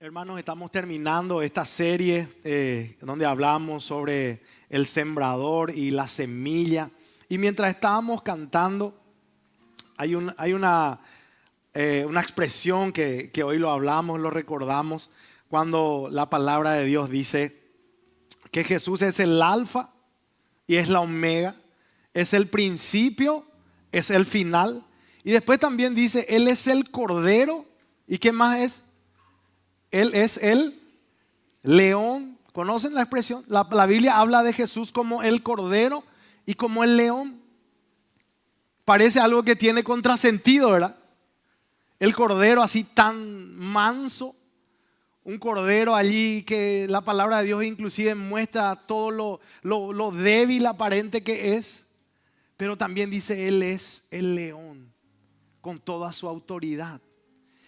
Hermanos, estamos terminando esta serie donde hablamos sobre el sembrador y la semilla. Y mientras estábamos cantando, hay una expresión que hoy lo hablamos, lo recordamos, cuando la palabra de Dios dice que Jesús es el alfa y es la omega, es el principio, es el final. Y después también dice, Él es el cordero. ¿Y qué más es? Él es el león. ¿Conocen la expresión? La Biblia habla de Jesús como el cordero y como el león. Parece algo que tiene contrasentido, ¿verdad? El cordero así tan manso. Un cordero allí que la palabra de Dios inclusive muestra todo lo débil aparente que es. Pero también dice, Él es el león con toda su autoridad.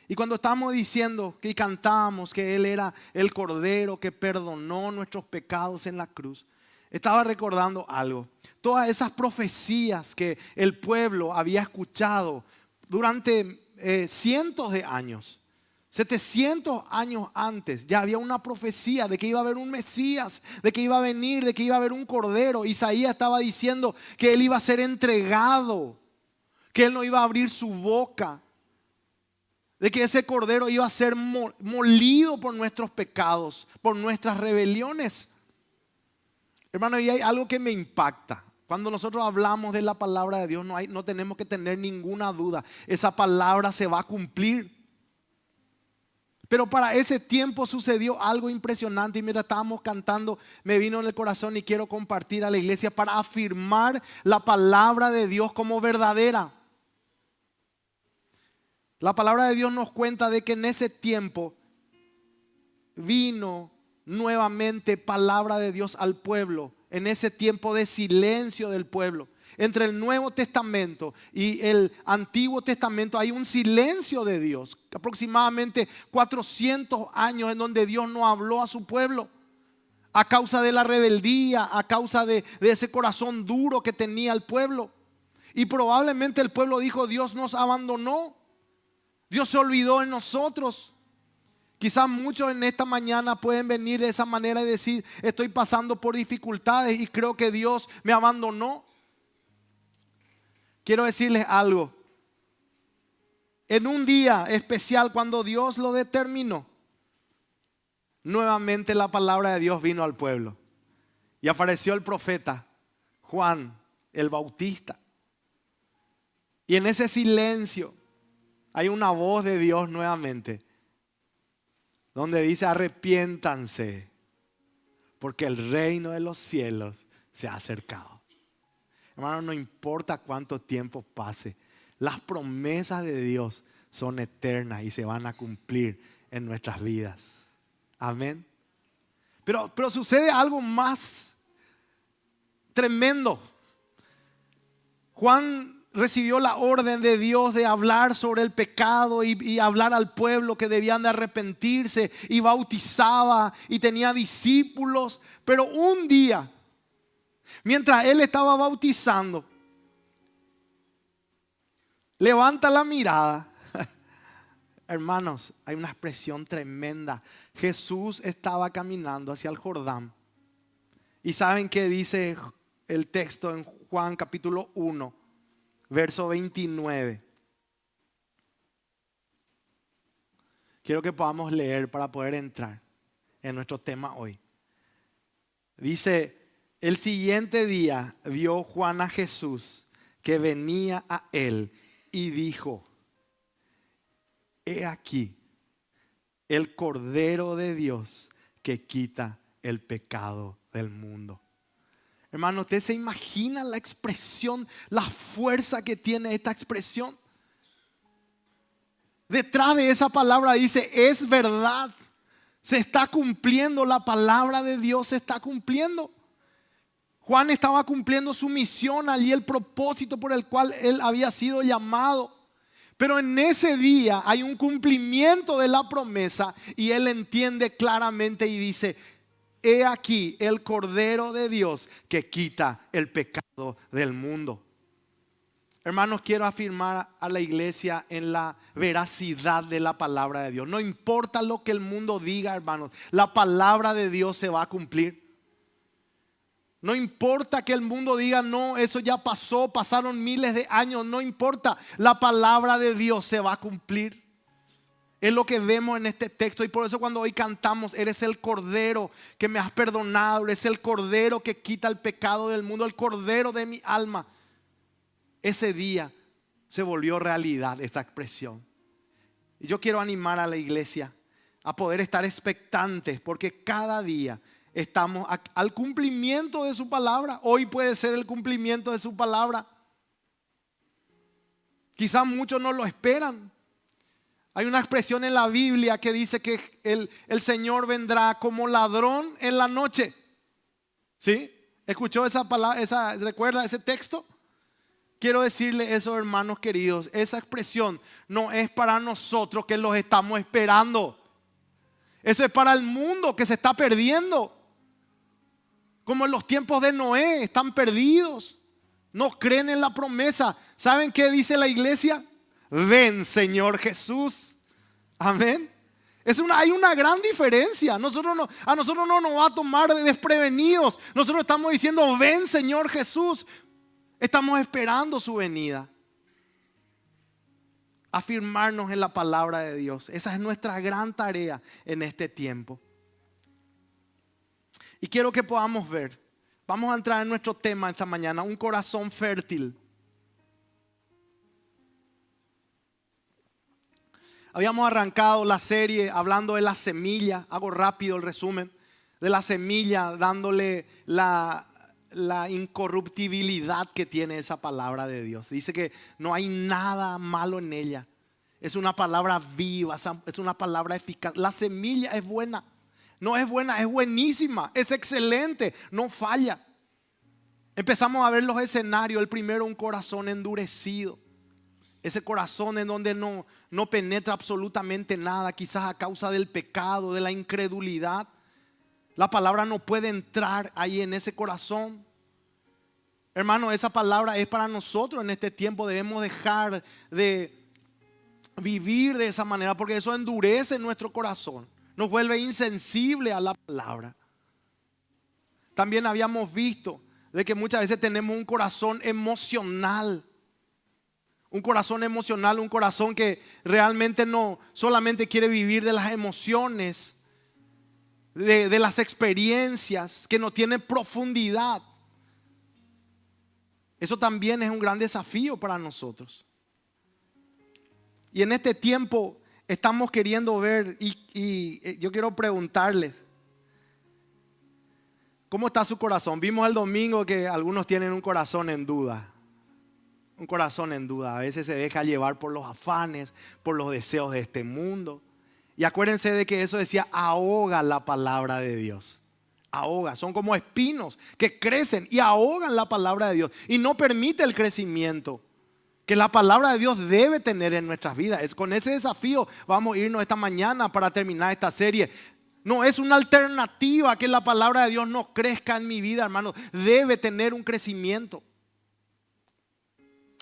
Y cuando estábamos diciendo que cantábamos que Él era el cordero que perdonó nuestros pecados en la cruz, estaba recordando algo. Todas esas profecías que el pueblo había escuchado durante cientos de años, 700 años antes, ya había una profecía de que iba a haber un Mesías, de que iba a venir, de que iba a haber un cordero. Isaías estaba diciendo que Él iba a ser entregado, que Él no iba a abrir su boca, de que ese cordero iba a ser molido por nuestros pecados, por nuestras rebeliones. Hermano, y hay algo que me impacta. Cuando nosotros hablamos de la palabra de Dios, no tenemos que tener ninguna duda. Esa palabra se va a cumplir. Pero para ese tiempo sucedió algo impresionante. Y mientras estábamos cantando, me vino en el corazón y quiero compartir a la iglesia para afirmar la palabra de Dios como verdadera. La palabra de Dios nos cuenta de que en ese tiempo vino nuevamente palabra de Dios al pueblo. En ese tiempo de silencio del pueblo. Entre el Nuevo Testamento y el Antiguo Testamento hay un silencio de Dios. Aproximadamente 400 años en donde Dios no habló a su pueblo. A causa de la rebeldía, a causa de ese corazón duro que tenía el pueblo. Y probablemente el pueblo dijo, Dios nos abandonó. Dios se olvidó de nosotros. Quizás muchos en esta mañana pueden venir de esa manera y decir, estoy pasando por dificultades y creo que Dios me abandonó. Quiero decirles algo. En un día especial cuando Dios lo determinó, nuevamente la palabra de Dios vino al pueblo. Y apareció el profeta Juan el Bautista. Y en ese silencio hay una voz de Dios nuevamente, donde dice, arrepiéntanse, porque el reino de los cielos se ha acercado. Hermano, no importa cuánto tiempo pase, las promesas de Dios son eternas y se van a cumplir en nuestras vidas. Amén. Pero sucede algo más tremendo. Juan recibió la orden de Dios de hablar sobre el pecado y hablar al pueblo que debían de arrepentirse, y bautizaba y tenía discípulos. Pero un día, mientras él estaba bautizando, levanta la mirada. Hermanos, hay una expresión tremenda. Jesús estaba caminando hacia el Jordán. ¿Y saben qué dice el texto en Juan capítulo 1? Verso 29. Quiero que podamos leer para poder entrar en nuestro tema hoy. Dice, el siguiente día vio Juan a Jesús que venía a él y dijo, he aquí el Cordero de Dios que quita el pecado del mundo. Hermano, ¿usted se imagina la expresión, la fuerza que tiene esta expresión? Detrás de esa palabra dice, es verdad. Se está cumpliendo, la palabra de Dios se está cumpliendo. Juan estaba cumpliendo su misión allí, el propósito por el cual él había sido llamado. Pero en ese día hay un cumplimiento de la promesa y él entiende claramente y dice, he aquí el Cordero de Dios que quita el pecado del mundo. Hermanos, quiero afirmar a la iglesia en la veracidad de la palabra de Dios. No importa lo que el mundo diga, hermanos, la palabra de Dios se va a cumplir. No importa que el mundo diga, no, eso ya pasó, pasaron miles de años, no importa, la palabra de Dios se va a cumplir. Es lo que vemos en este texto, y por eso cuando hoy cantamos, eres el Cordero que me has perdonado, eres el Cordero que quita el pecado del mundo, el Cordero de mi alma. Ese día se volvió realidad esa expresión. Y yo quiero animar a la iglesia a poder estar expectantes, porque cada día estamos al cumplimiento de su palabra. Hoy puede ser el cumplimiento de su palabra. Quizás muchos no lo esperan. Hay una expresión en la Biblia que dice que el Señor vendrá como ladrón en la noche. ¿Sí? ¿Escuchó esa palabra? ¿Recuerda ese texto? Quiero decirle eso, hermanos queridos. Esa expresión no es para nosotros que los estamos esperando. Eso es para el mundo que se está perdiendo. Como en los tiempos de Noé, están perdidos. No creen en la promesa. ¿Saben qué dice la iglesia? Ven, Señor Jesús. Amén. Hay una gran diferencia. A nosotros no nos va a tomar de desprevenidos. Nosotros estamos diciendo, ven, Señor Jesús. Estamos esperando su venida. Afirmarnos en la palabra de Dios. Esa es nuestra gran tarea en este tiempo. Y quiero que podamos ver. Vamos a entrar en nuestro tema esta mañana. Un corazón fértil. Habíamos arrancado la serie hablando de la semilla. Hago rápido el resumen. De la semilla, dándole la incorruptibilidad que tiene esa palabra de Dios. Dice que no hay nada malo en ella. Es una palabra viva, es una palabra eficaz. La semilla es buena. No es buena, es buenísima, es excelente, no falla. Empezamos a ver los escenarios. El primero, un corazón endurecido. Ese corazón en donde no penetra absolutamente nada, quizás a causa del pecado, de la incredulidad. La palabra no puede entrar ahí en ese corazón. Hermano, esa palabra es para nosotros en este tiempo. Debemos dejar de vivir de esa manera, porque eso endurece nuestro corazón. Nos vuelve insensible a la palabra. También habíamos visto de que muchas veces tenemos un corazón emocional. Un corazón emocional, un corazón que realmente no solamente quiere vivir de las emociones, de las experiencias, que no tiene profundidad. Eso también es un gran desafío para nosotros. Y en este tiempo estamos queriendo ver, y yo quiero preguntarles, ¿cómo está su corazón? Vimos el domingo que algunos tienen un corazón en duda. Un corazón en duda. A veces se deja llevar por los afanes, por los deseos de este mundo. Y acuérdense de que eso decía, ahoga la palabra de Dios. Ahoga, son como espinos que crecen y ahogan la palabra de Dios. Y no permite el crecimiento que la palabra de Dios debe tener en nuestras vidas. Con ese desafío vamos a irnos esta mañana para terminar esta serie. No es una alternativa que la palabra de Dios no crezca en mi vida, hermano. Debe tener un crecimiento.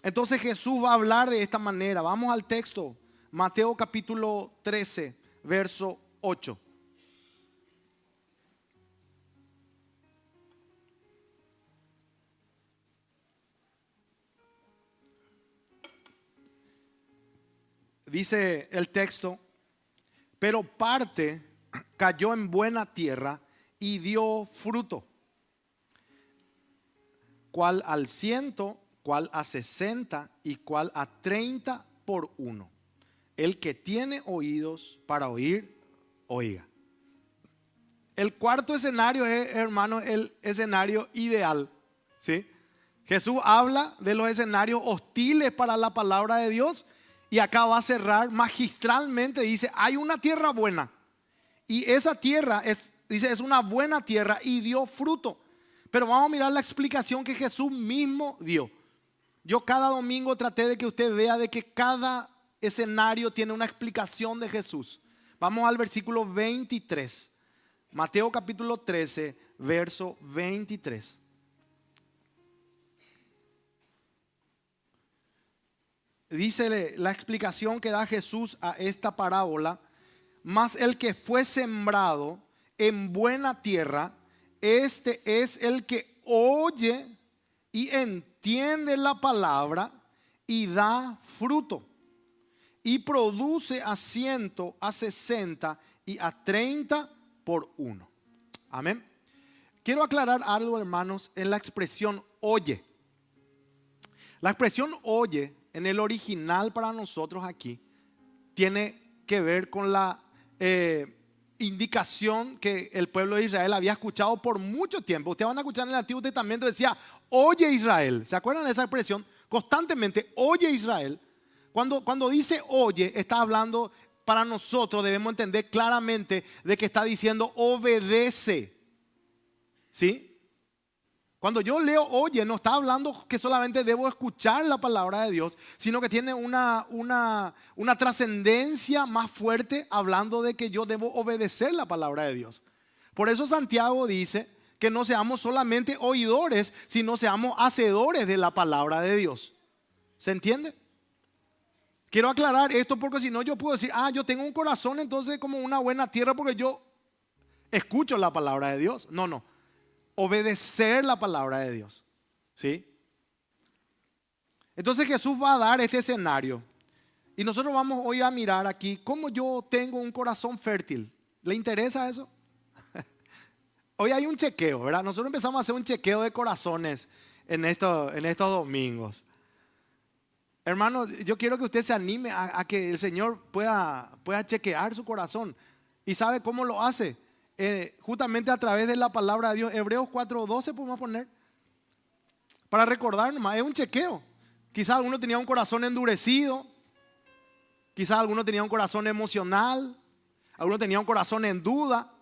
Entonces Jesús va a hablar de esta manera. Vamos al texto. Mateo capítulo 13, verso 8. Dice el texto, pero parte cayó en buena tierra y dio fruto, cual al 100, cual a 60 y cual a 30 por uno. El que tiene oídos para oír, oiga. El cuarto escenario es, hermano, el escenario ideal, ¿sí? Jesús habla de los escenarios hostiles para la palabra de Dios. Y acá va a cerrar magistralmente, dice, hay una tierra buena. Y esa tierra es una buena tierra y dio fruto. Pero vamos a mirar la explicación que Jesús mismo dio. Yo cada domingo traté de que usted vea de que cada escenario tiene una explicación de Jesús. Vamos al versículo 23. Mateo capítulo 13, verso 23. dice la explicación que da Jesús a esta parábola: mas el que fue sembrado en buena tierra, este es el que oye y entiende la palabra y da fruto, y produce a 100, a 60 y a 30 por uno. Amén. Quiero aclarar algo, hermanos, en la expresión oye. La expresión oye en el original para nosotros aquí tiene que ver con la indicación que el pueblo de Israel había escuchado por mucho tiempo. Ustedes van a escuchar en el Antiguo Testamento, decía, oye Israel. ¿Se acuerdan de esa expresión? Constantemente, oye Israel. Cuando dice oye, está hablando, para nosotros debemos entender claramente de que está diciendo obedece. ¿Sí? Cuando yo leo oye, no está hablando que solamente debo escuchar la palabra de Dios, sino que tiene una trascendencia más fuerte, hablando de que yo debo obedecer la palabra de Dios. Por eso Santiago dice que no seamos solamente oidores, sino seamos hacedores de la palabra de Dios. ¿Se entiende? Quiero aclarar esto porque si no yo puedo decir, yo tengo un corazón entonces como una buena tierra porque yo escucho la palabra de Dios. No. Obedecer la palabra de Dios. ¿Sí? Entonces Jesús va a dar este escenario. Y nosotros vamos hoy a mirar aquí cómo yo tengo un corazón fértil. ¿Le interesa eso? Hoy hay un chequeo, ¿verdad? Nosotros empezamos a hacer un chequeo de corazones en estos domingos. Hermano, yo quiero que usted se anime a que el Señor pueda chequear su corazón. ¿Y sabe cómo lo hace? Justamente a través de la palabra de Dios. Hebreos 4:12 podemos poner. Para recordar nomás, es un chequeo. Quizás alguno tenía un corazón endurecido. Quizás alguno tenía un corazón emocional. Alguno tenía un corazón en duda.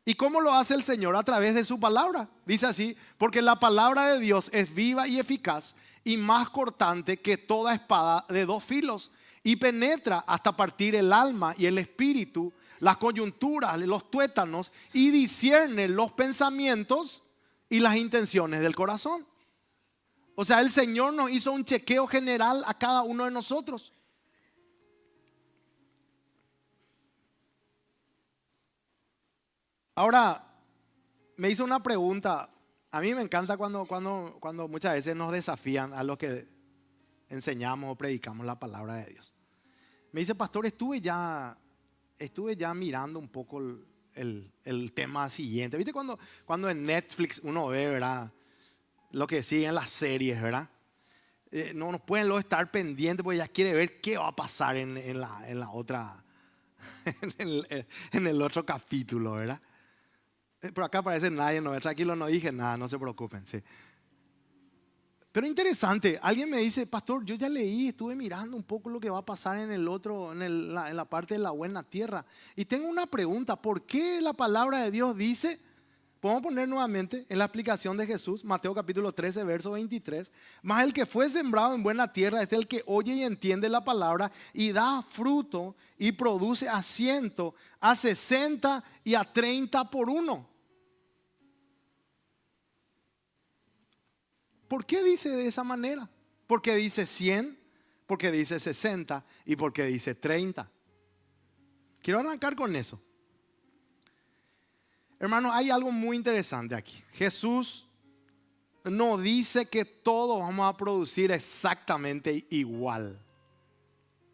¿Y cómo lo hace el Señor? A través de su palabra. Dice así, porque la palabra de Dios es viva y eficaz y más cortante que toda espada de dos filos, y penetra hasta partir el alma y el espíritu, las coyunturas, los tuétanos, y discierne los pensamientos y las intenciones del corazón. O sea, el Señor nos hizo un chequeo general a cada uno de nosotros. Ahora, me hizo una pregunta. A mí me encanta cuando muchas veces nos desafían a los que enseñamos o predicamos la palabra de Dios. Me dice, pastor, estuve ya mirando un poco el tema siguiente. ¿Viste cuando en Netflix uno ve, ¿verdad?, lo que sigue en las series, ¿verdad? No nos pueden luego estar pendientes porque ya quiere ver qué va a pasar en la otra, en el otro capítulo, ¿verdad? Por acá parece nadie, no, tranquilo, no dije nada, no se preocupen. Sí. Pero interesante, alguien me dice, pastor, yo ya leí, estuve mirando un poco lo que va a pasar en el otro, en la parte de la buena tierra. Y tengo una pregunta, ¿por qué la palabra de Dios dice? Podemos poner nuevamente en la explicación de Jesús, Mateo capítulo 13, verso 23. Mas el que fue sembrado en buena tierra es el que oye y entiende la palabra y da fruto y produce a 100, a 60 y a 30 por uno. ¿Por qué dice de esa manera? ¿Por qué dice 100? ¿Por qué dice 60? ¿Y por qué dice 30? Quiero arrancar con eso. Hermano, hay algo muy interesante aquí. Jesús no dice que todos vamos a producir exactamente igual.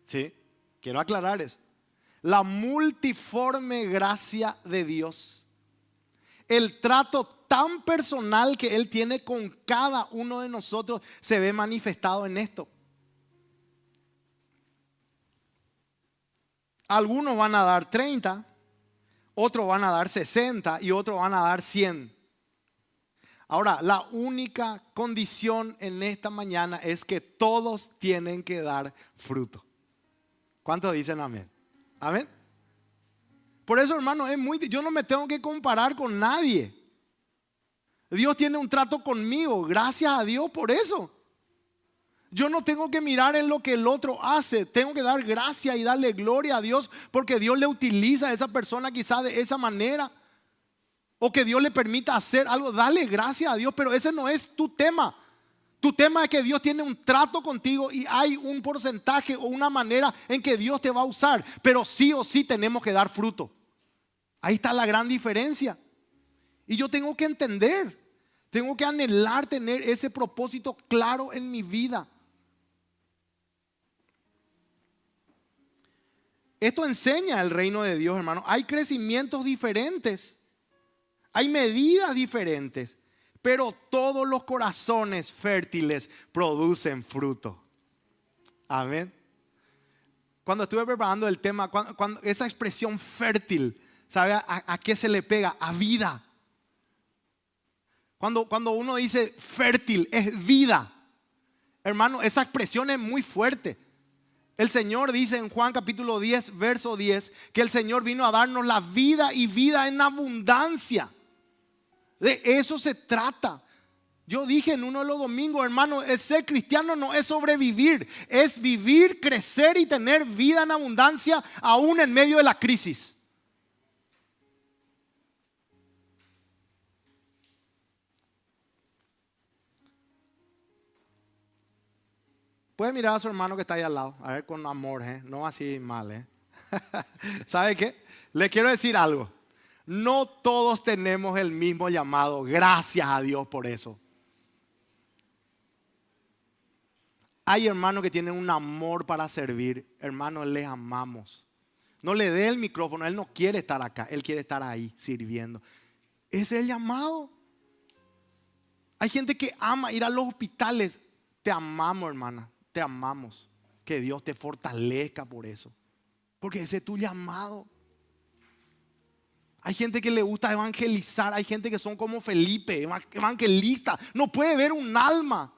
¿Sí? Quiero aclarar eso. La multiforme gracia de Dios, el trato tan personal que Él tiene con cada uno de nosotros, se ve manifestado en esto. Algunos van a dar 30, otros van a dar 60 y otros van a dar 100. Ahora, la única condición en esta mañana es que todos tienen que dar fruto. ¿Cuántos dicen amén? Amén. Por eso, hermano, yo no me tengo que comparar con nadie. Dios tiene un trato conmigo, gracias a Dios por eso. Yo no tengo que mirar en lo que el otro hace, tengo que dar gracia y darle gloria a Dios porque Dios le utiliza a esa persona quizá de esa manera, o que Dios le permita hacer algo. Dale gracias a Dios, pero ese no es tu tema. Tu tema es que Dios tiene un trato contigo y hay un porcentaje o una manera en que Dios te va a usar. Pero sí o sí tenemos que dar fruto. Ahí está la gran diferencia. Y yo tengo que entender, tengo que anhelar tener ese propósito claro en mi vida. Esto enseña el reino de Dios, hermano. Hay crecimientos diferentes, hay medidas diferentes, pero todos los corazones fértiles producen fruto. Amén. Cuando estuve preparando el tema, cuando esa expresión fértil, ¿sabe a qué se le pega? A vida. Cuando uno dice fértil, es vida. Hermano, esa expresión es muy fuerte. El Señor dice en Juan capítulo 10, verso 10, que el Señor vino a darnos la vida y vida en abundancia. De eso se trata. Yo dije en uno de los domingos, hermano, el ser cristiano no es sobrevivir, es vivir, crecer y tener vida en abundancia aún en medio de la crisis. Puede mirar a su hermano que está ahí al lado, a ver con amor, no así mal. ¿Sabe qué? Le quiero decir algo. No todos tenemos el mismo llamado. Gracias a Dios por eso. Hay hermanos que tienen un amor para servir. Hermanos, les amamos. No le dé el micrófono. Él no quiere estar acá. Él quiere estar ahí sirviendo. Ese es el llamado. Hay gente que ama ir a los hospitales. Te amamos, hermana. Te amamos. Que Dios te fortalezca por eso. Porque ese es tu llamado. Hay gente que le gusta evangelizar. Hay gente que son como Felipe, evangelistas. No puede ver un alma.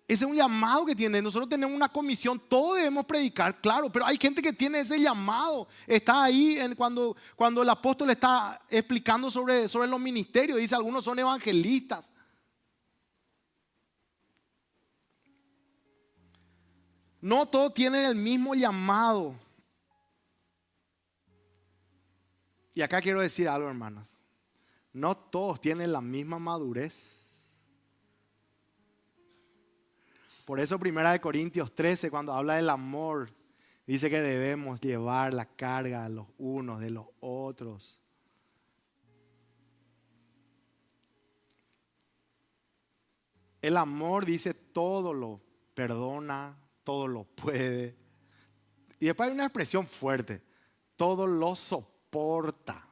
Ese es un llamado que tiene. Nosotros tenemos una comisión. Todos debemos predicar, claro. Pero hay gente que tiene ese llamado. Está ahí cuando el apóstol está explicando sobre los ministerios. Dice, algunos son evangelistas. No todos tienen el mismo llamado. Y acá quiero decir algo, hermanos. No todos tienen la misma madurez. Por eso 1 Corintios 13, cuando habla del amor, dice que debemos llevar la carga los unos de los otros. El amor, dice, todo lo perdona, todo lo puede. Y después hay una expresión fuerte. Todo lo soporta.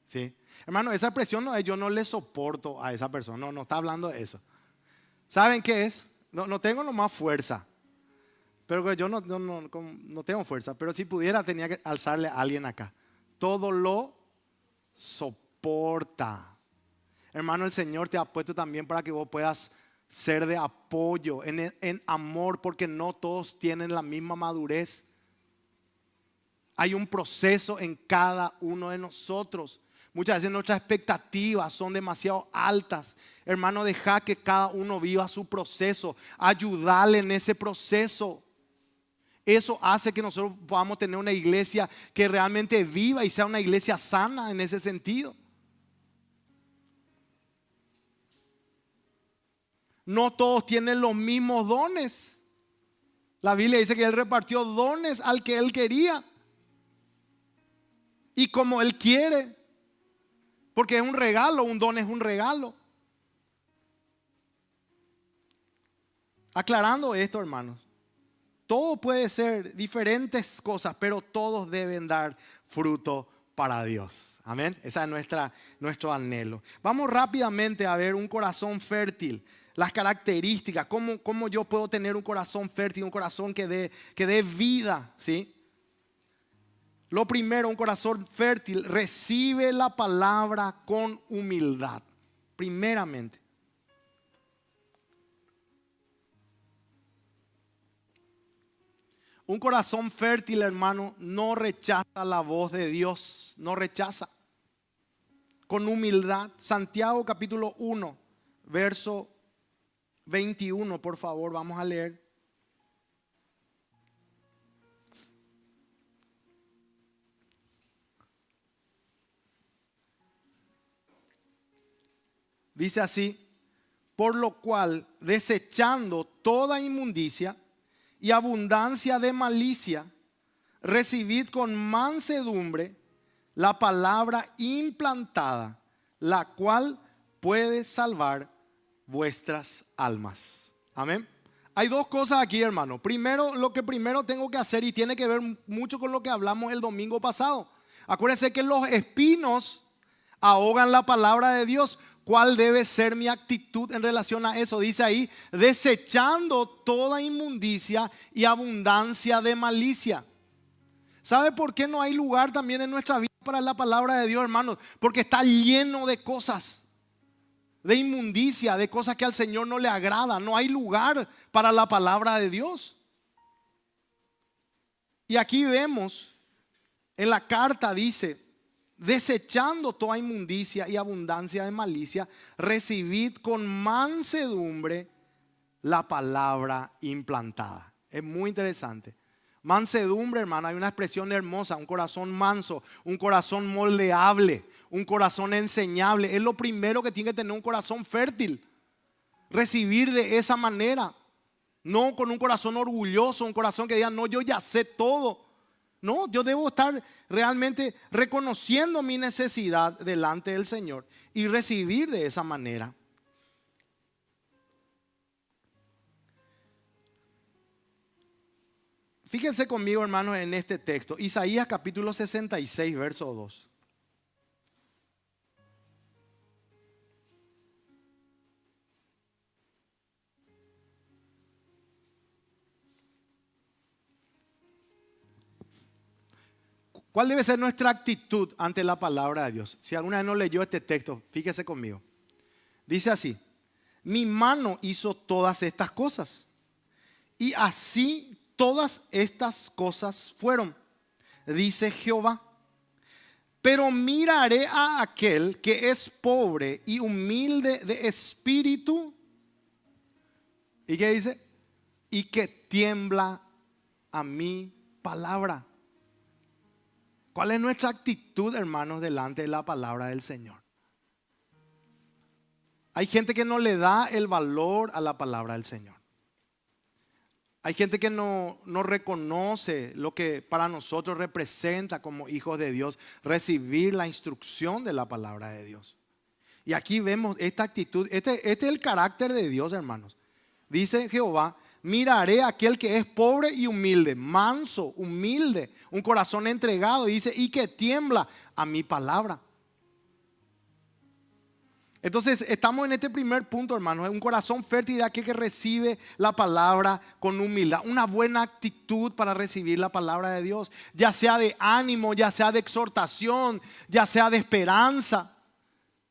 ¿Sí? Hermano, esa expresión no es yo no le soporto a esa persona. No está hablando de eso. ¿Saben qué es? No tengo nomás fuerza. Pero yo no tengo fuerza. Pero si pudiera tenía que alzarle a alguien acá. Todo lo soporta. Hermano, el Señor te ha puesto también para que vos puedas ser de apoyo, en amor, porque no todos tienen la misma madurez. Hay un proceso en cada uno de nosotros. Muchas veces nuestras expectativas son demasiado altas. Hermano, deja que cada uno viva su proceso. Ayúdale en ese proceso. Eso hace que nosotros podamos tener una iglesia que realmente viva y sea una iglesia sana en ese sentido. No todos tienen los mismos dones. La Biblia dice que Él repartió dones al que Él quería. Y como Él quiere. Porque es un regalo, un don es un regalo. Aclarando esto, hermanos. Todo puede ser diferentes cosas, pero todos deben dar fruto para Dios. Amén. Ese es nuestro anhelo. Vamos rápidamente a ver un corazón fértil. Las características, cómo yo puedo tener un corazón fértil, un corazón que dé vida, ¿sí? Lo primero, un corazón fértil, recibe la palabra con humildad, primeramente. Un corazón fértil, hermano, no rechaza la voz de Dios, no rechaza. Con humildad, Santiago capítulo 1, verso 21, por favor, vamos a leer. Dice así: Por lo cual, desechando toda inmundicia y abundancia de malicia, recibid con mansedumbre la palabra implantada, la cual puede salvar vuestras almas. Amén. Hay dos cosas aquí, hermano. Primero, lo que primero tengo que hacer, y tiene que ver mucho con lo que hablamos el domingo pasado. Acuérdense que los espinos ahogan la palabra de Dios. ¿Cuál debe ser mi actitud en relación a eso? Dice ahí, desechando toda inmundicia y abundancia de malicia. ¿Sabe por qué no hay lugar también en nuestra vida para la palabra de Dios, hermanos? Porque está lleno de cosas, de inmundicia, de cosas que al Señor no le agrada. No hay lugar para la palabra de Dios. Y aquí vemos, en la carta dice, desechando toda inmundicia y abundancia de malicia, recibid con mansedumbre la palabra implantada. Es muy interesante. Mansedumbre, hermano, hay una expresión hermosa, un corazón manso, un corazón moldeable, un corazón enseñable. Es lo primero que tiene que tener un corazón fértil. Recibir de esa manera, no con un corazón orgulloso, un corazón que diga, no, yo ya sé todo. No, yo debo estar realmente reconociendo mi necesidad delante del Señor y recibir de esa manera. Fíjense conmigo, hermanos, en este texto. Isaías capítulo 66, verso 2. ¿Cuál debe ser nuestra actitud ante la palabra de Dios? Si alguna vez no leyó este texto, fíjese conmigo. Dice así: mi mano hizo todas estas cosas, y así todas estas cosas fueron, dice Jehová. Pero miraré a aquel que es pobre y humilde de espíritu. ¿Y qué dice? Y que tiembla a mi palabra. ¿Cuál es nuestra actitud, hermanos, delante de la palabra del Señor? Hay gente que no le da el valor a la palabra del Señor. Hay gente que no reconoce lo que para nosotros representa como hijos de Dios recibir la instrucción de la palabra de Dios. Y aquí vemos esta actitud, este es el carácter de Dios, hermanos. Dice Jehová: miraré a aquel que es pobre y humilde, manso, humilde, un corazón entregado. Dice, y que tiembla a mi palabra. Entonces estamos en este primer punto, hermanos. Un corazón fértil de aquel que recibe la palabra con humildad. Una buena actitud para recibir la palabra de Dios. Ya sea de ánimo, ya sea de exhortación, ya sea de esperanza.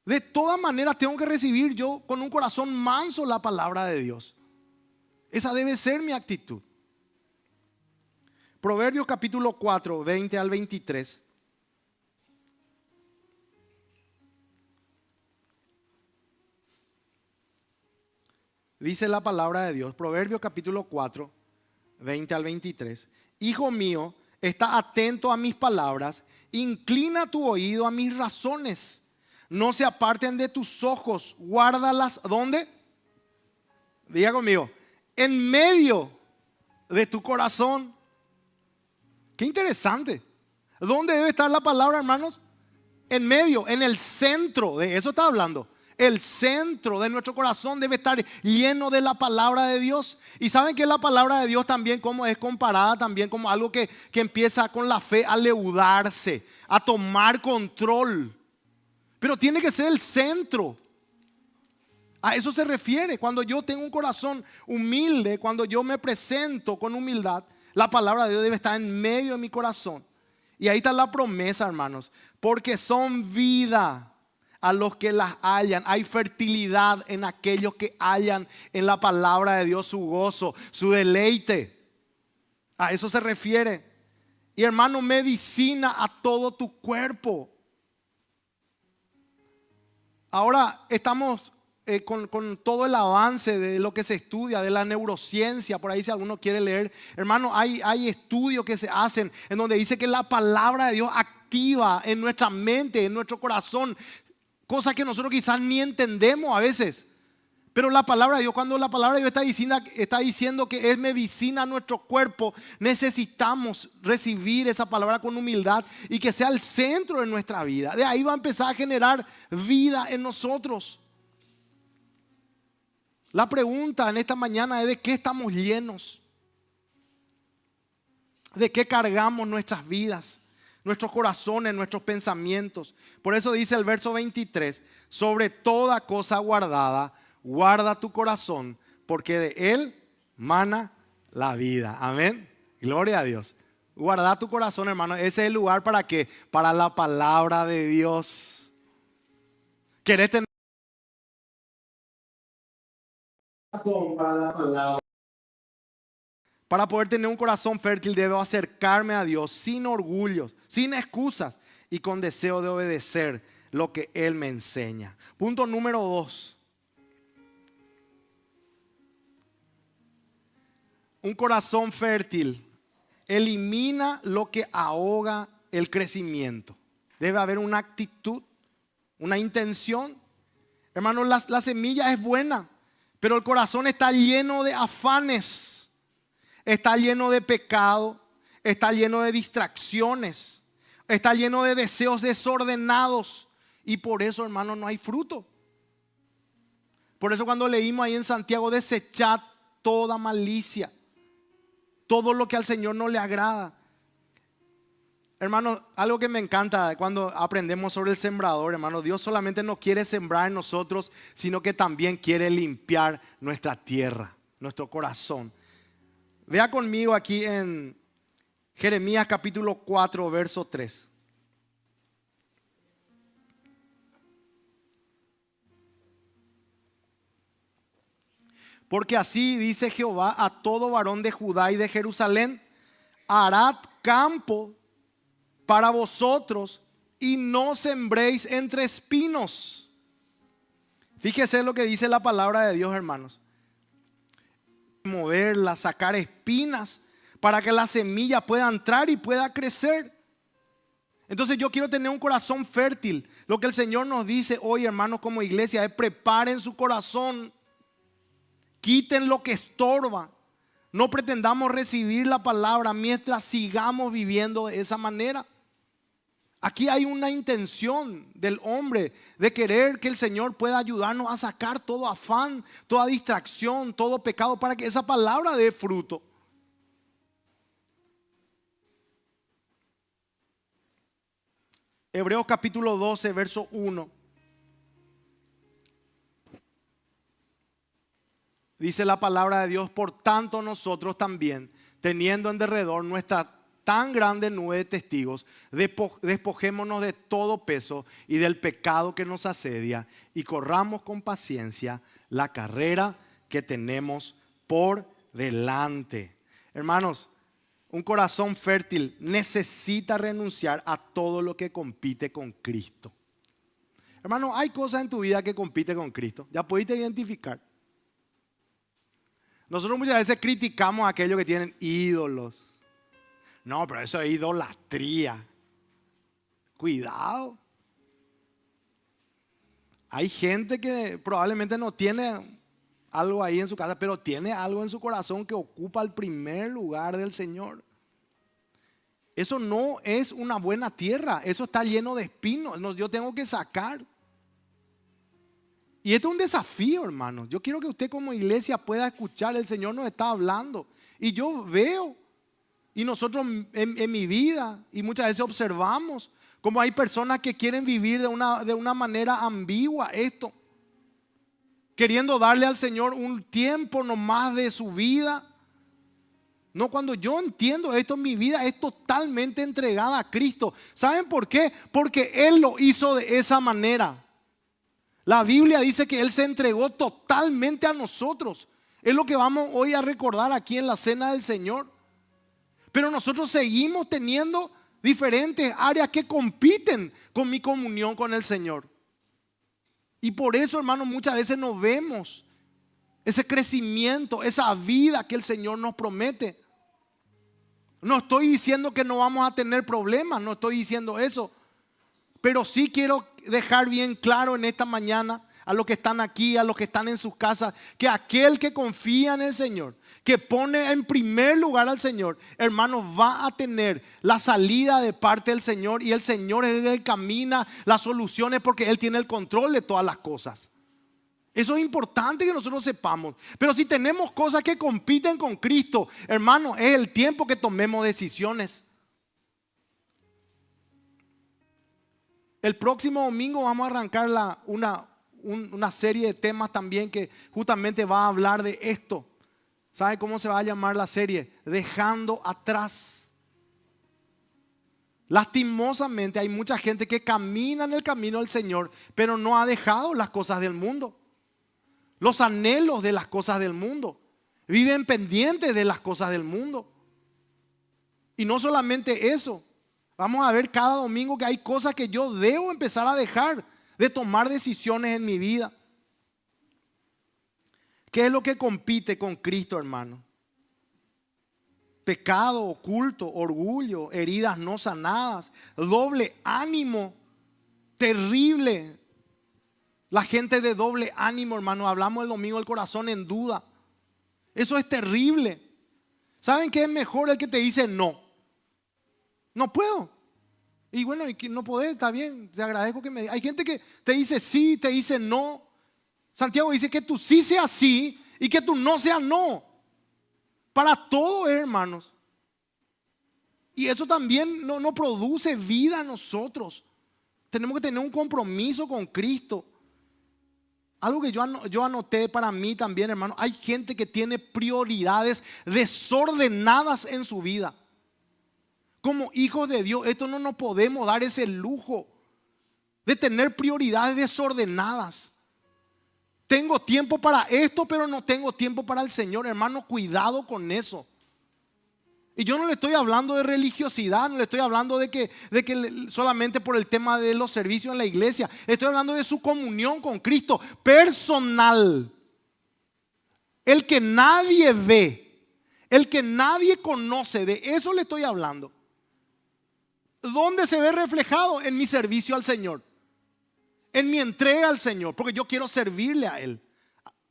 De todas maneras tengo que recibir yo con un corazón manso la palabra de Dios. Esa debe ser mi actitud. Proverbios capítulo 4, 20 al 23. Dice la palabra de Dios, Proverbios capítulo 4, 20 al 23. Hijo mío, está atento a mis palabras, inclina tu oído a mis razones. No se aparten de tus ojos, guárdalas, ¿dónde? Diga conmigo, en medio de tu corazón. Qué interesante. ¿Dónde debe estar la palabra, hermanos? En medio, en el centro, de eso está hablando. El centro de nuestro corazón debe estar lleno de la palabra de Dios. Y saben que la palabra de Dios también como es comparada también como algo que empieza con la fe a leudarse, a tomar control. Pero tiene que ser el centro. A eso se refiere. Cuando yo tengo un corazón humilde, cuando yo me presento con humildad, la palabra de Dios debe estar en medio de mi corazón. Y ahí está la promesa, hermanos. Porque son vida a los que las hallan. Hay fertilidad en aquellos que hallan en la palabra de Dios su gozo, su deleite. A eso se refiere. Y hermano, medicina a todo tu cuerpo. Ahora estamos con todo el avance de lo que se estudia, de la neurociencia, por ahí si alguno quiere leer. Hermano, hay estudios que se hacen en donde dice que la palabra de Dios activa en nuestra mente, en nuestro corazón, cosas que nosotros quizás ni entendemos a veces. Pero la palabra de Dios, cuando la palabra de Dios está diciendo que es medicina a nuestro cuerpo, necesitamos recibir esa palabra con humildad y que sea el centro de nuestra vida. De ahí va a empezar a generar vida en nosotros. La pregunta en esta mañana es: ¿de qué estamos llenos? ¿De qué cargamos nuestras vidas, nuestros corazones, nuestros pensamientos? Por eso dice el verso 23: sobre toda cosa guardada, guarda tu corazón, porque de él mana la vida. Amén. Gloria a Dios. Guarda tu corazón, hermano. Ese es el lugar para qué? Para la palabra de Dios. ¿Querés tener corazón para la palabra? Para poder tener un corazón fértil debo acercarme a Dios sin orgullos, sin excusas y con deseo de obedecer lo que Él me enseña. Punto número 2. Un corazón fértil elimina lo que ahoga el crecimiento. Debe haber una actitud, una intención. Hermanos, la semilla es buena, pero el corazón está lleno de afanes, está lleno de pecado, está lleno de distracciones, está lleno de deseos desordenados. Y por eso, hermanos, no hay fruto. Por eso cuando leímos ahí en Santiago: desechad toda malicia, todo lo que al Señor no le agrada. Hermano, algo que me encanta cuando aprendemos sobre el sembrador, hermano: Dios solamente no quiere sembrar en nosotros, sino que también quiere limpiar nuestra tierra, nuestro corazón. Vea conmigo aquí en Jeremías capítulo 4, verso 3. Porque así dice Jehová a todo varón de Judá y de Jerusalén: harad campo para vosotros y no sembréis entre espinos. Fíjese lo que dice la palabra de Dios, hermanos. Moverla, sacar espinas para que la semilla pueda entrar y pueda crecer. Entonces yo quiero tener un corazón fértil. Lo que el Señor nos dice hoy, hermanos, como iglesia, es: preparen su corazón. Quiten lo que estorba. No pretendamos recibir la palabra mientras sigamos viviendo de esa manera. Aquí hay una intención del hombre de querer que el Señor pueda ayudarnos a sacar todo afán, toda distracción, todo pecado, para que esa palabra dé fruto. Hebreos capítulo 12, verso 1. Dice la palabra de Dios: por tanto nosotros también, teniendo en derredor nuestra tan grande nube de testigos, despojémonos de todo peso y del pecado que nos asedia, y corramos con paciencia la carrera que tenemos por delante. Hermanos, un corazón fértil necesita renunciar a todo lo que compite con Cristo. Hermano, hay cosas en tu vida que compiten con Cristo. Ya pudiste identificar. Nosotros muchas veces criticamos a aquellos que tienen ídolos. No, pero eso es idolatría. Cuidado. Hay gente que probablemente no tiene algo ahí en su casa, pero tiene algo en su corazón que ocupa el primer lugar del Señor. Eso no es una buena tierra. Eso está lleno de espinos. Yo tengo que sacar. Y esto es un desafío, hermanos. Yo quiero que usted como iglesia pueda escuchar. El Señor nos está hablando. Y yo veo, y nosotros en mi vida, y muchas veces observamos, como hay personas que quieren vivir de una manera ambigua esto. Queriendo darle al Señor un tiempo nomás de su vida. No, cuando yo entiendo esto, mi vida es totalmente entregada a Cristo. ¿Saben por qué? Porque Él lo hizo de esa manera. La Biblia dice que Él se entregó totalmente a nosotros. Es lo que vamos hoy a recordar aquí en la cena del Señor. Pero nosotros seguimos teniendo diferentes áreas que compiten con mi comunión con el Señor. Y por eso, hermanos, muchas veces no vemos ese crecimiento, esa vida que el Señor nos promete. No estoy diciendo que no vamos a tener problemas, no estoy diciendo eso. Pero sí quiero dejar bien claro en esta mañana a los que están aquí, a los que están en sus casas, que aquel que confía en el Señor, que pone en primer lugar al Señor, hermano, va a tener la salida de parte del Señor, y el Señor es el que camina las soluciones porque Él tiene el control de todas las cosas. Eso es importante que nosotros sepamos. Pero si tenemos cosas que compiten con Cristo, hermano, es el tiempo que tomemos decisiones. El próximo domingo vamos a arrancar una serie de temas también que justamente va a hablar de esto. ¿Sabe cómo se va a llamar la serie? Dejando atrás. Lastimosamente hay mucha gente que camina en el camino del Señor, pero no ha dejado las cosas del mundo, los anhelos de las cosas del mundo. Viven pendientes de las cosas del mundo. Y no solamente eso. Vamos a ver cada domingo que hay cosas que yo debo empezar a dejar de tomar decisiones en mi vida. ¿Qué es lo que compite con Cristo, hermano? Pecado oculto, orgullo, heridas no sanadas, doble ánimo, terrible. La gente de doble ánimo, hermano, hablamos el domingo, el corazón en duda. Eso es terrible. ¿Saben qué es mejor? El que te dice no. No puedo. Y bueno, y que no podés, está bien, te agradezco que me digas. Hay gente que te dice sí, te dice no. Santiago dice que tu sí sea sí y que tu no sea no. Para todo, hermanos. Y eso también no produce vida a nosotros. Tenemos que tener un compromiso con Cristo. Algo que yo anoté para mí también, hermano. Hay gente que tiene prioridades desordenadas en su vida. Como hijos de Dios, esto no nos podemos dar ese lujo de tener prioridades desordenadas. Tengo tiempo para esto, pero no tengo tiempo para el Señor. Hermano, cuidado con eso. Y yo no le estoy hablando de religiosidad, no le estoy hablando de que solamente por el tema de los servicios en la iglesia. Estoy hablando de su comunión con Cristo personal. El que nadie ve, el que nadie conoce, de eso le estoy hablando. ¿Dónde se ve reflejado? En mi servicio al Señor, en mi entrega al Señor, porque yo quiero servirle a Él.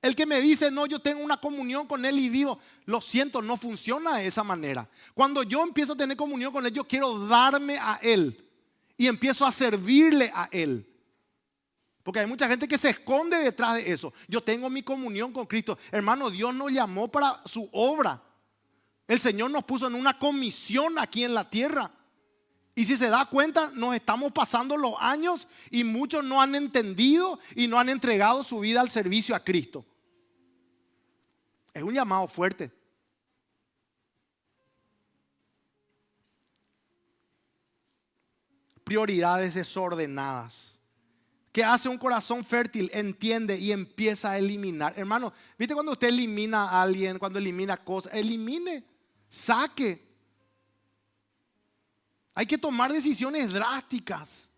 El que me dice, no, yo tengo una comunión con Él y vivo, lo siento, no funciona de esa manera. Cuando yo empiezo a tener comunión con Él, yo quiero darme a Él y empiezo a servirle a Él. Porque hay mucha gente que se esconde detrás de eso. Yo tengo mi comunión con Cristo. Hermano, Dios nos llamó para su obra. El Señor nos puso en una comisión aquí en la tierra. Y si se da cuenta, nos estamos pasando los años y muchos no han entendido y no han entregado su vida al servicio a Cristo. Es un llamado fuerte. Prioridades desordenadas. ¿Qué hace un corazón fértil? Entiende y empieza a eliminar. Hermano, ¿viste cuando usted elimina a alguien, cuando elimina cosas? Elimine, saque. Hay que tomar decisiones drásticas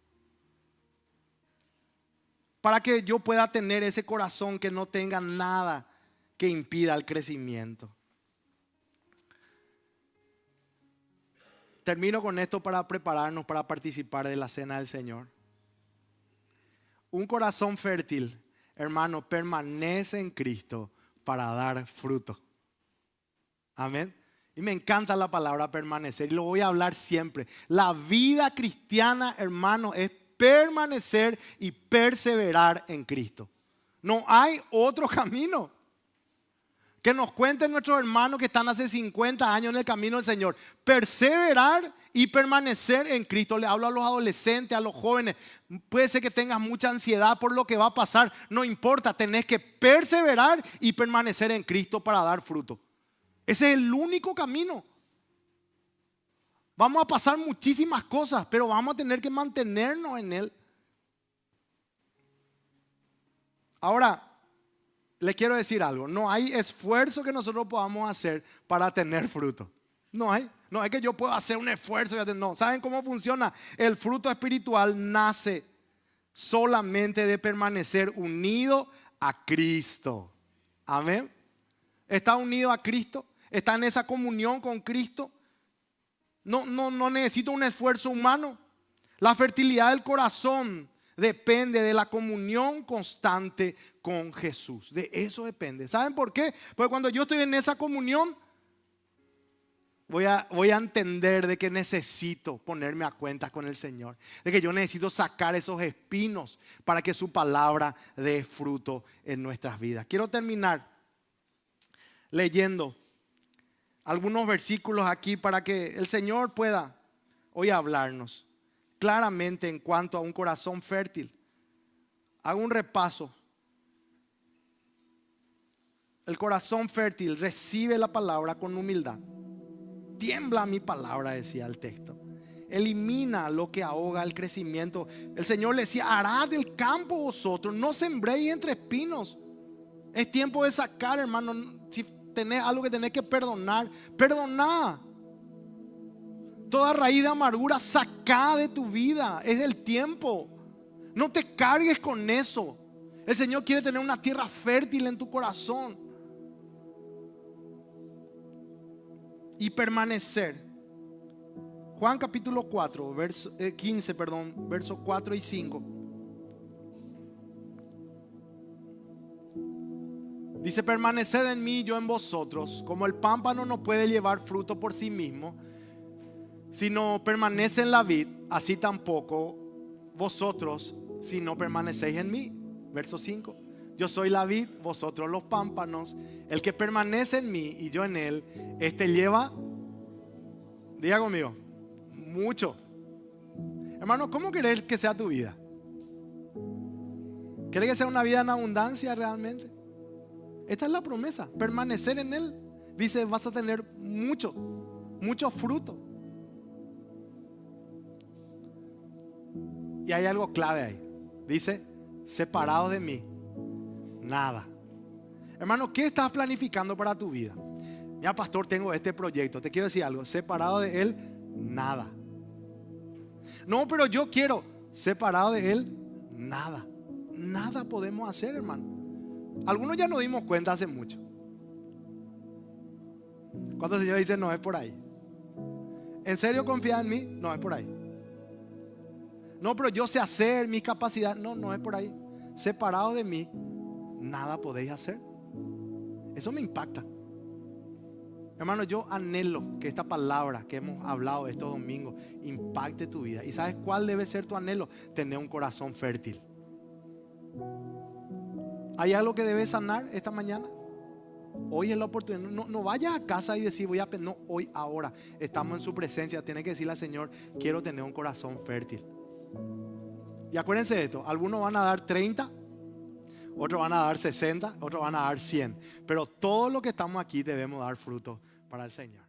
para que yo pueda tener ese corazón que no tenga nada que impida el crecimiento. Termino con esto para prepararnos para participar de la cena del Señor. Un corazón fértil, hermano, permanece en Cristo para dar fruto. Amén. Y me encanta la palabra permanecer y lo voy a hablar siempre. La vida cristiana, hermano, es permanecer y perseverar en Cristo. No hay otro camino. Que nos cuenten nuestros hermanos que están hace 50 años en el camino del Señor. Perseverar y permanecer en Cristo. Le hablo a los adolescentes, a los jóvenes. Puede ser que tengas mucha ansiedad por lo que va a pasar. No importa, tenés que perseverar y permanecer en Cristo para dar fruto. Ese es el único camino. Vamos a pasar muchísimas cosas, pero vamos a tener que mantenernos en Él. Ahora, les quiero decir algo. No hay esfuerzo que nosotros podamos hacer para tener fruto. No hay. No es que yo pueda hacer un esfuerzo. No. ¿Saben cómo funciona? El fruto espiritual nace solamente de permanecer unido a Cristo. Amén. ¿Está unido a Cristo? ¿Está en esa comunión con Cristo? No necesito un esfuerzo humano. La fertilidad del corazón Depende de la comunión constante con Jesús. De eso depende. ¿Saben por qué? Porque cuando yo estoy en esa comunión, voy a entender de que necesito ponerme a cuentas con el Señor. De que yo necesito sacar esos espinos para que su palabra dé fruto en nuestras vidas. Quiero terminar leyendo algunos versículos aquí para que el Señor pueda hoy hablarnos claramente en cuanto a un corazón fértil. Hago un repaso. El corazón fértil recibe la palabra con humildad. Tiembla mi palabra, decía el texto. Elimina lo que ahoga el crecimiento. El Señor le decía: harad del campo vosotros, no sembréis entre espinos. Es tiempo de sacar, hermano. Si tenés algo que tenés que perdonar, perdoná. Toda raíz de amargura saca de tu vida. Es el tiempo. No te cargues con eso. El Señor quiere tener una tierra fértil en tu corazón y permanecer. Juan capítulo 4, 15, versos 4 y 5. Dice: permaneced en mí, yo en vosotros. Como el pámpano no puede llevar fruto por sí mismo, si no permanece en la vid, así tampoco vosotros si no permanecéis en mí. Verso 5. Yo soy la vid, vosotros los pámpanos. El que permanece en mí y yo en él, este lleva, diga conmigo, mucho. Hermano, ¿cómo querés que sea tu vida? ¿Querés que sea una vida en abundancia realmente? Esta es la promesa, permanecer en él. Dice: vas a tener mucho fruto. Y hay algo clave ahí. Dice: separados de mí, nada. Hermano, ¿qué estás planificando para tu vida? Ya, pastor, tengo este proyecto. Te quiero decir algo: separado de él, nada. No, pero yo quiero. Separado de él, nada. Nada podemos hacer, hermano. Algunos ya nos dimos cuenta hace mucho. Cuando el Señor dice: no es por ahí. ¿En serio confía en mí? No es por ahí. No, pero yo sé hacer, mi capacidad. No, no es por ahí. Separado de mí, nada podéis hacer. Eso me impacta. Hermano, yo anhelo que esta palabra que hemos hablado estos domingos impacte tu vida. ¿Y sabes cuál debe ser tu anhelo? Tener un corazón fértil. ¿Hay algo que debes sanar esta mañana? Hoy es la oportunidad. No vayas a casa y decir: voy a... No, hoy, ahora. Estamos en su presencia. Tienes que decirle al Señor: quiero tener un corazón fértil. Y acuérdense de esto: algunos van a dar 30, otros van a dar 60, otros van a dar 100. Pero todos los que estamos aquí debemos dar fruto para el Señor.